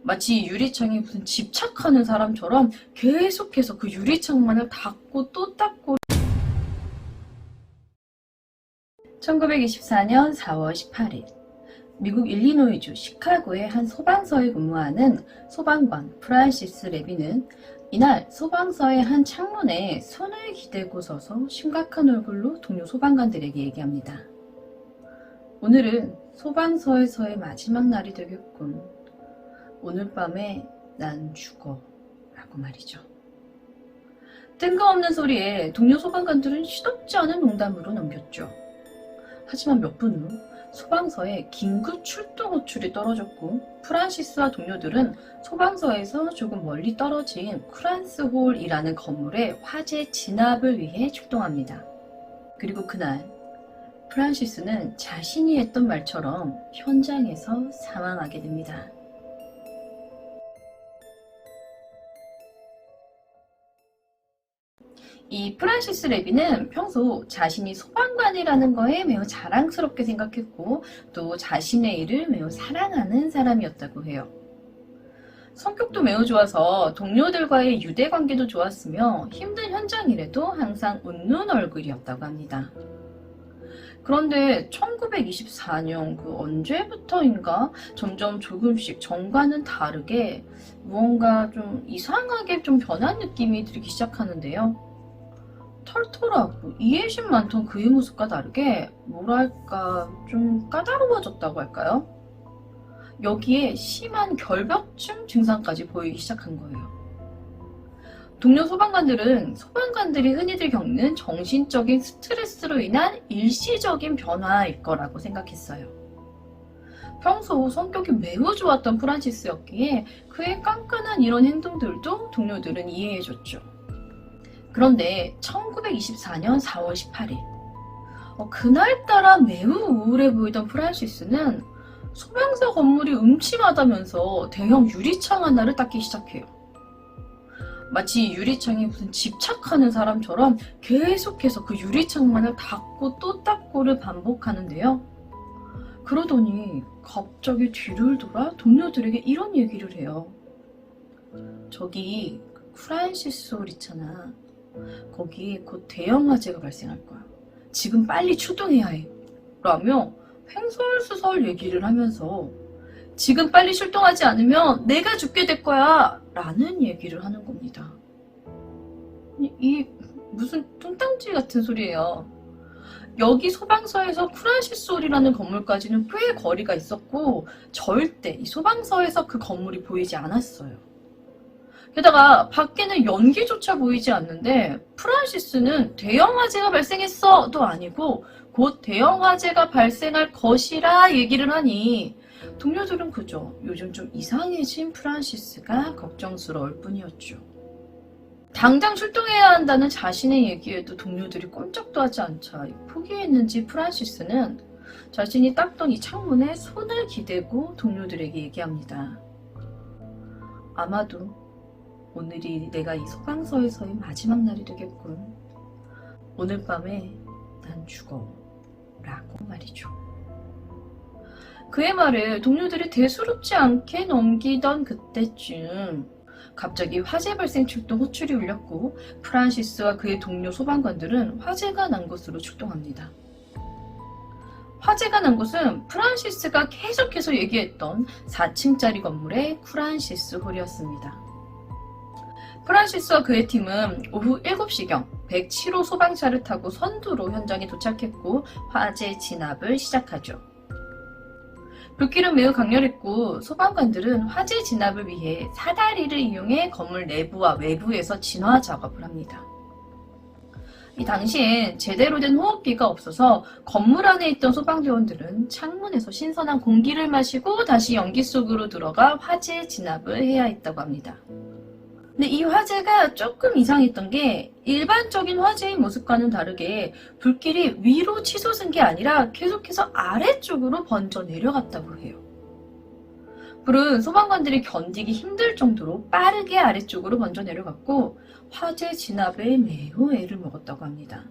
마치 유리창에 무슨 집착하는 사람처럼 계속해서 그 유리창만을 닫고 또 닫고. 1924년 4월 18일 미국 일리노이주 시카고의 한 소방서에 근무하는 소방관 프란시스 레비는 이날 소방서의 한 창문에 손을 기대고 서서 심각한 얼굴로 동료 소방관들에게 얘기합니다. 오늘은 소방서에서의 마지막 날이 되겠군. 오늘 밤에 난 죽어. 라고 말이죠. 뜬금없는 소리에 동료 소방관들은 시덥지 않은 농담으로 넘겼죠. 하지만 몇 분 후 소방서에 긴급 출동 호출이 떨어졌고 프란시스와 동료들은 소방서에서 조금 멀리 떨어진 쿠란스홀이라는 건물에 화재 진압을 위해 출동합니다. 그리고 그날 프란시스는 자신이 했던 말처럼 현장에서 사망하게 됩니다. 이 프란시스 레비는 평소 자신이 소방관이라는 거에 매우 자랑스럽게 생각했고 또 자신의 일을 매우 사랑하는 사람이었다고 해요. 성격도 매우 좋아서 동료들과의 유대관계도 좋았으며 힘든 현장 일에도 항상 웃는 얼굴이었다고 합니다. 그런데 1924년 그 언제부터인가 점점 조금씩 전과는 다르게 무언가 좀 이상하게 좀 변한 느낌이 들기 시작하는데요. 털털하고 이해심 많던 그의 모습과 다르게 뭐랄까 좀 까다로워졌다고 할까요? 여기에 심한 결벽증 증상까지 보이기 시작한 거예요. 동료 소방관들은 소방관들이 흔히들 겪는 정신적인 스트레스로 인한 일시적인 변화일 거라고 생각했어요. 평소 성격이 매우 좋았던 프란시스였기에 그의 깐깐한 이런 행동들도 동료들은 이해해줬죠. 그런데 1924년 4월 18일 그날따라 매우 우울해 보이던 프란시스는 소방서 건물이 음침하다면서 대형 유리창 하나를 닦기 시작해요. 마치 유리창에 무슨 집착하는 사람처럼 계속해서 그 유리창만을 닫고 또 닫고를 반복하는데요. 그러더니 갑자기 뒤를 돌아 동료들에게 이런 얘기를 해요. 저기 프란시스 홀 있잖아. 거기 곧 대형 화재가 발생할 거야. 지금 빨리 출동해야 해. 라며 횡설수설 얘기를 하면서 지금 빨리 출동하지 않으면 내가 죽게 될 거야. 라는 얘기를 하는 겁니다. 이 무슨 뚱딴지 같은 소리예요. 여기 소방서에서 프란시스홀이라는 건물까지는 꽤 거리가 있었고 절대 이 소방서에서 그 건물이 보이지 않았어요. 게다가 밖에는 연기조차 보이지 않는데 프란시스는 대형 화재가 발생했어도 아니고 곧 대형 화재가 발생할 것이라 얘기를 하니 동료들은 그저 요즘 좀 이상해진 프란시스가 걱정스러울 뿐이었죠. 당장 출동해야 한다는 자신의 얘기에도 동료들이 꼼짝도 하지 않자 포기했는지 프란시스는 자신이 닦던 이 창문에 손을 기대고 동료들에게 얘기합니다. 아마도 오늘이 내가 이 소방서에서의 마지막 날이 되겠군. 오늘 밤에 난 죽어. 라고 말이죠. 그의 말을 동료들이 대수롭지 않게 넘기던 그때쯤 갑자기 화재 발생 출동 호출이 울렸고 프란시스와 그의 동료 소방관들은 화재가 난 곳으로 출동합니다. 화재가 난 곳은 프란시스가 계속해서 얘기했던 4층짜리 건물의 쿠란시스 홀이었습니다. 프란시스와 그의 팀은 오후 7시경 107호 소방차를 타고 선두로 현장에 도착했고 화재 진압을 시작하죠. 불길은 매우 강렬했고 소방관들은 화재 진압을 위해 사다리를 이용해 건물 내부와 외부에서 진화 작업을 합니다. 이 당시엔 제대로 된 호흡기가 없어서 건물 안에 있던 소방대원들은 창문에서 신선한 공기를 마시고 다시 연기 속으로 들어가 화재 진압을 해야 했다고 합니다. 근데 이 화재가 조금 이상했던 게 일반적인 화재의 모습과는 다르게 불길이 위로 치솟은 게 아니라 계속해서 아래쪽으로 번져 내려갔다고 해요. 불은 소방관들이 견디기 힘들 정도로 빠르게 아래쪽으로 번져 내려갔고 화재 진압에 매우 애를 먹었다고 합니다.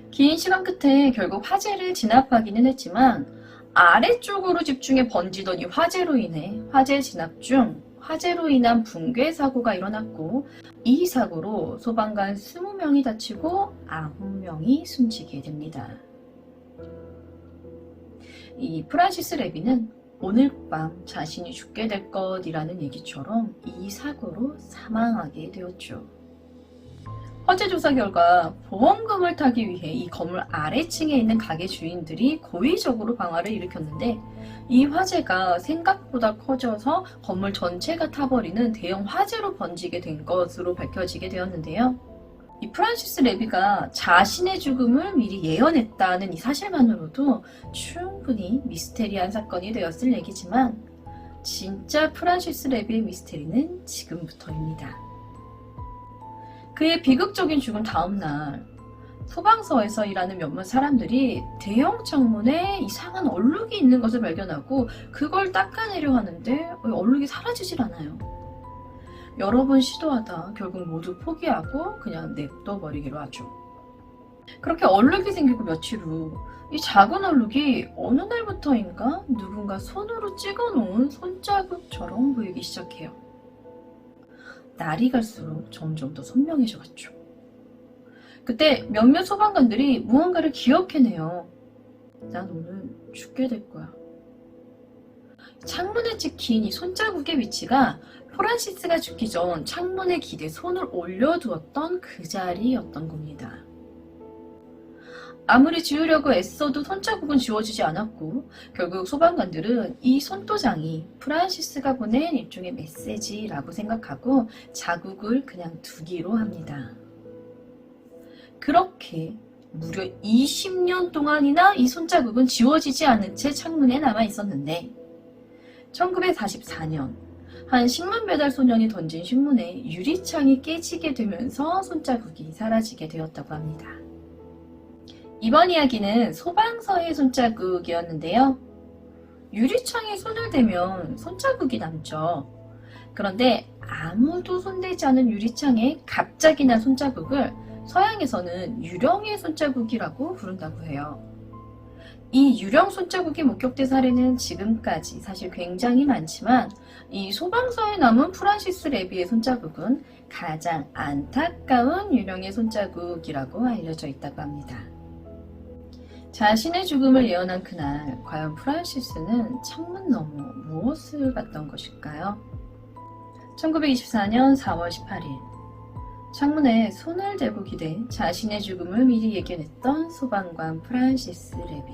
긴 시간 끝에 결국 화재를 진압하기는 했지만 아래쪽으로 집중해 번지던 이 화재로 인해 화재 진압 중 화재로 인한 붕괴 사고가 일어났고, 이 사고로 소방관 20명이 다치고 9명이 숨지게 됩니다. 이 프란시스 레비는 오늘 밤 자신이 죽게 될 것이라는 얘기처럼 이 사고로 사망하게 되었죠. 화재 조사 결과 보험금을 타기 위해 이 건물 아래층에 있는 가게 주인들이 고의적으로 방화를 일으켰는데, 이 화재가 생각보다 커져서 건물 전체가 타버리는 대형 화재로 번지게 된 것으로 밝혀지게 되었는데요. 이 프란시스 레비가 자신의 죽음을 미리 예언했다는 이 사실만으로도 충분히 미스테리한 사건이 되었을 얘기지만, 진짜 프란시스 레비의 미스테리는 지금부터입니다. 그의 비극적인 죽음 다음날, 소방서에서 일하는 몇몇 사람들이 대형 창문에 이상한 얼룩이 있는 것을 발견하고 그걸 닦아내려 하는데 얼룩이 사라지질 않아요. 여러 번 시도하다 결국 모두 포기하고 그냥 냅둬버리기로 하죠. 그렇게 얼룩이 생기고 며칠 후 이 작은 얼룩이 어느 날부터인가 누군가 손으로 찍어놓은 손자국처럼 보이기 시작해요. 날이 갈수록 점점 더 선명해져갔죠. 그때 몇몇 소방관들이 무언가를 기억해내요. 난 오늘 죽게 될 거야. 창문에 찍힌 이 손자국의 위치가 프란시스가 죽기 전 창문에 기대 손을 올려두었던 그 자리였던 겁니다. 아무리 지우려고 애써도 손자국은 지워지지 않았고, 결국 소방관들은 이 손도장이 프란시스가 보낸 일종의 메시지라고 생각하고 자국을 그냥 두기로 합니다. 그렇게 무려 20년 동안이나 이 손자국은 지워지지 않은 채 창문에 남아 있었는데, 1944년 한 신문 배달 소년이 던진 신문에 유리창이 깨지게 되면서 손자국이 사라지게 되었다고 합니다. 이번 이야기는 소방서의 손자국이었는데요. 유리창에 손을 대면 손자국이 남죠. 그런데 아무도 손대지 않은 유리창에 갑자기 난 손자국을 서양에서는 유령의 손자국이라고 부른다고 해요. 이 유령 손자국이 목격된 사례는 지금까지 사실 굉장히 많지만, 이 소방서에 남은 프란시스 레비의 손자국은 가장 안타까운 유령의 손자국이라고 알려져 있다고 합니다. 자신의 죽음을 예언한 그날, 과연 프란시스는 창문 너머 무엇을 봤던 것일까요? 1924년 4월 18일, 창문에 손을 대고 기대 자신의 죽음을 미리 예견했던 소방관 프란시스 레비.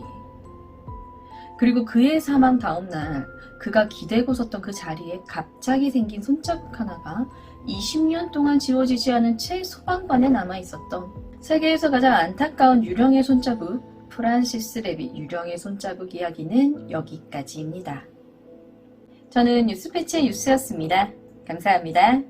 그리고 그의 사망 다음 날, 그가 기대고 섰던 그 자리에 갑자기 생긴 손자국 하나가 20년 동안 지워지지 않은 채 소방관에 남아있었던 세계에서 가장 안타까운 유령의 손자국, 프란시스 레비 유령의 손자국 이야기는 여기까지입니다. 저는 뉴스패치의 뉴스였습니다. 감사합니다.